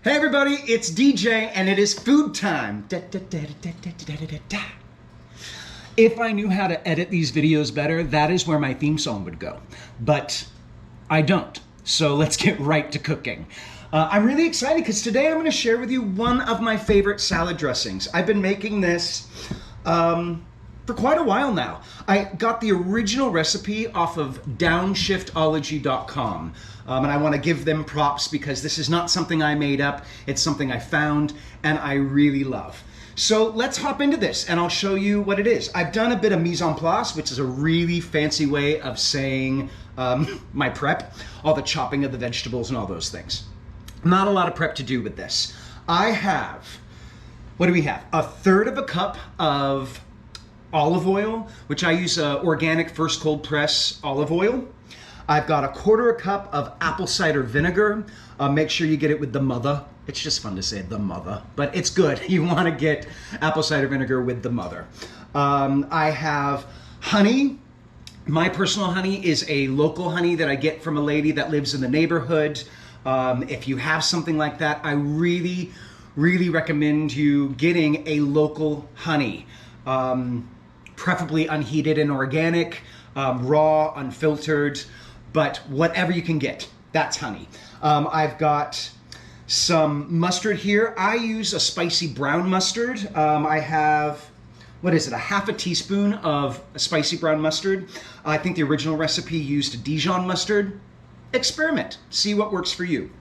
Hey everybody, it's DJ and it is food time. If I knew how to edit these videos better, that is where my theme song would go. But I don't. So let's get right to cooking. I'm really excited because today I'm going to share with you one of my favorite salad dressings. I've been making this for quite a while now. I got the original recipe off of downshiftology.com. And I want to give them props because this is not something I made up. It's something I found and I really love. So let's hop into this and I'll show you what it is. I've done a bit of mise en place, which is a really fancy way of saying my prep, all the chopping of the vegetables and all those things. Not a lot of prep to do with this. I have, what do we have? 1/3 cup of olive oil, which I use organic first cold press olive oil. I've got 1/4 cup of apple cider vinegar. Make sure you get it with the mother. It's just fun to say the mother, but it's good. You want to get apple cider vinegar with the mother. I have honey. My personal honey is a local honey that I get from a lady that lives in the neighborhood. If you have something like that, I really recommend you getting a local honey. Preferably unheated and organic, raw, unfiltered, but whatever you can get, that's honey. I've got some mustard here. I use a spicy brown mustard. I have, what is it, 1/2 teaspoon of a spicy brown mustard. I think the original recipe used Dijon mustard. Experiment, see what works for you.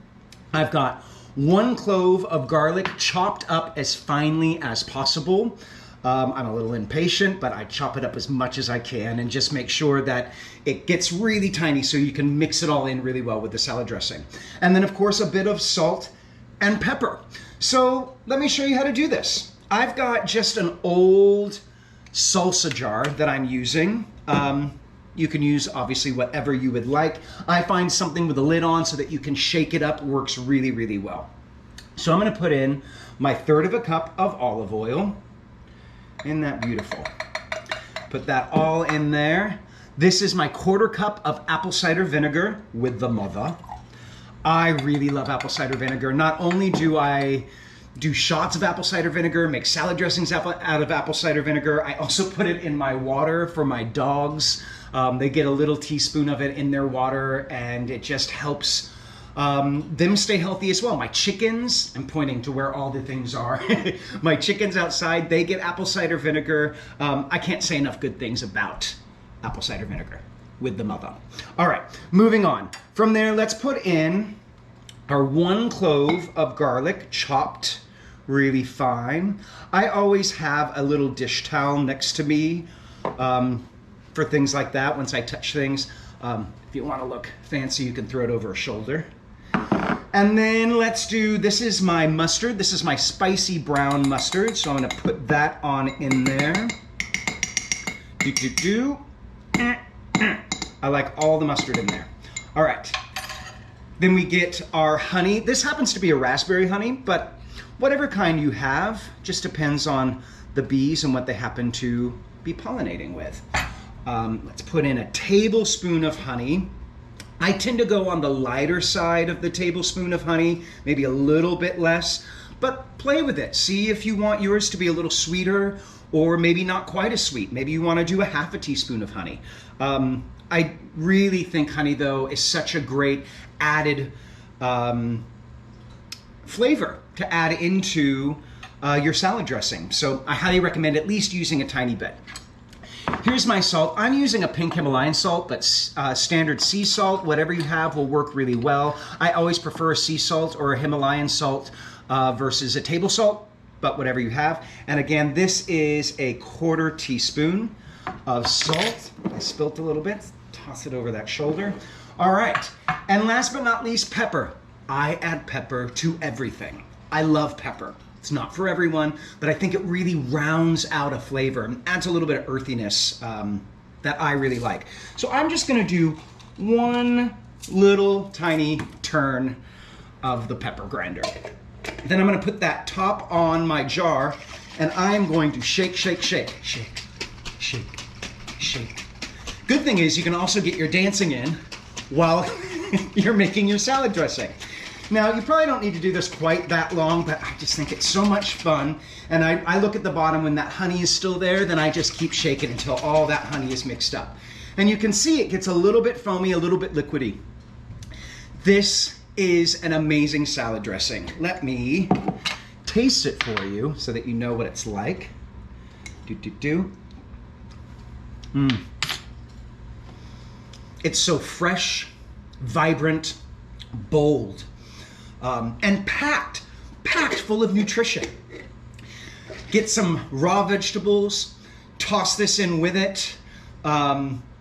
I've got 1 clove of garlic chopped up as finely as possible. I'm a little impatient, but I chop it up as much as I can and just make sure that it gets really tiny so you can mix it all in really well with the salad dressing. And then of course a bit of salt and pepper. So let me show you how to do this. I've got just an old salsa jar that I'm using. You can use obviously whatever you would like. I find something with a lid on so that you can shake it up works really well. So I'm gonna put in my 1/3 cup of olive oil. Isn't that beautiful? Put that all in there. This is my 1/4 cup of apple cider vinegar with the mother. I really love apple cider vinegar. Not only do I do shots of apple cider vinegar, make salad dressings out of apple cider vinegar, I also put it in my water for my dogs. They get a little teaspoon of it in their water and it just helps them stay healthy as well. My chickens, I'm pointing to where all the things are. My chickens outside, they get apple cider vinegar. I can't say enough good things about apple cider vinegar with the mother. All right, moving on. From there, let's put in our 1 clove of garlic, chopped really fine. I always have a little dish towel next to me for things like that once I touch things. If you want to look fancy, you can throw it over a shoulder. And then let's do, this is my mustard. This is my spicy brown mustard. So I'm going to put that on in there. I like all the mustard in there. All right. Then we get our honey. This happens to be a raspberry honey, but whatever kind you have, just depends on the bees and what they happen to be pollinating with. Let's put in a tablespoon of honey. I tend to go on the lighter side of the tablespoon of honey, maybe a little bit less, but play with it. See if you want yours to be a little sweeter or maybe not quite as sweet. Maybe you want to do 1/2 teaspoon of honey. I really think honey though is such a great added flavor to add into your salad dressing. So I highly recommend at least using a tiny bit. Here's my salt. I'm using a pink Himalayan salt, but standard sea salt, whatever you have will work really well. I always prefer a sea salt or a Himalayan salt versus a table salt, but whatever you have. And again, this is a 1/4 teaspoon of salt. I spilt a little bit, toss it over that shoulder. All right, and last but not least, pepper. I add pepper to everything. I love pepper. It's not for everyone, but I think it really rounds out a flavor and adds a little bit of earthiness that I really like. So I'm just gonna do 1 little tiny turn of the pepper grinder. Then I'm gonna put that top on my jar and I'm going to shake. Good thing is you can also get your dancing in while you're making your salad dressing. Now, you probably don't need to do this quite that long, but I just think it's so much fun. And I look at the bottom when that honey is still there, then I just keep shaking until all that honey is mixed up. And you can see it gets a little bit foamy, a little bit liquidy. This is an amazing salad dressing. Let me taste it for you so that you know what it's like. It's so fresh, vibrant, bold, and packed full of nutrition. Get some raw vegetables, toss this in with it.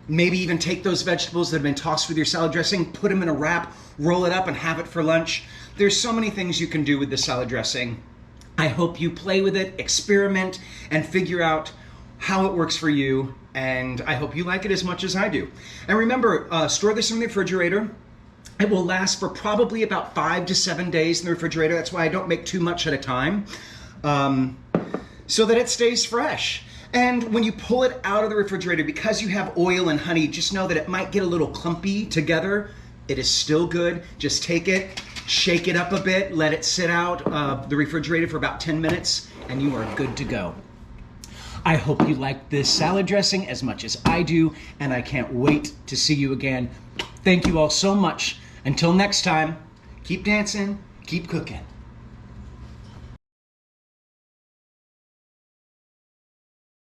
Maybe even take those vegetables that have been tossed with your salad dressing, put them in a wrap, roll it up and have it for lunch. There's so many things you can do with the salad dressing. I hope you play with it, experiment, and figure out how it works for you. And I hope you like it as much as I do. And remember, store this in the refrigerator. It will last for probably about 5 to 7 days in the refrigerator. That's why I don't make too much at a time, so that it stays fresh. And when you pull it out of the refrigerator, because you have oil and honey, just know that it might get a little clumpy together. It is still good. Just take it, shake it up a bit, let it sit out the refrigerator for about 10 minutes, and you are good to go. I hope you like this salad dressing as much as I do, and I can't wait to see you again. Thank you all so much. Until next time, keep dancing, keep cooking.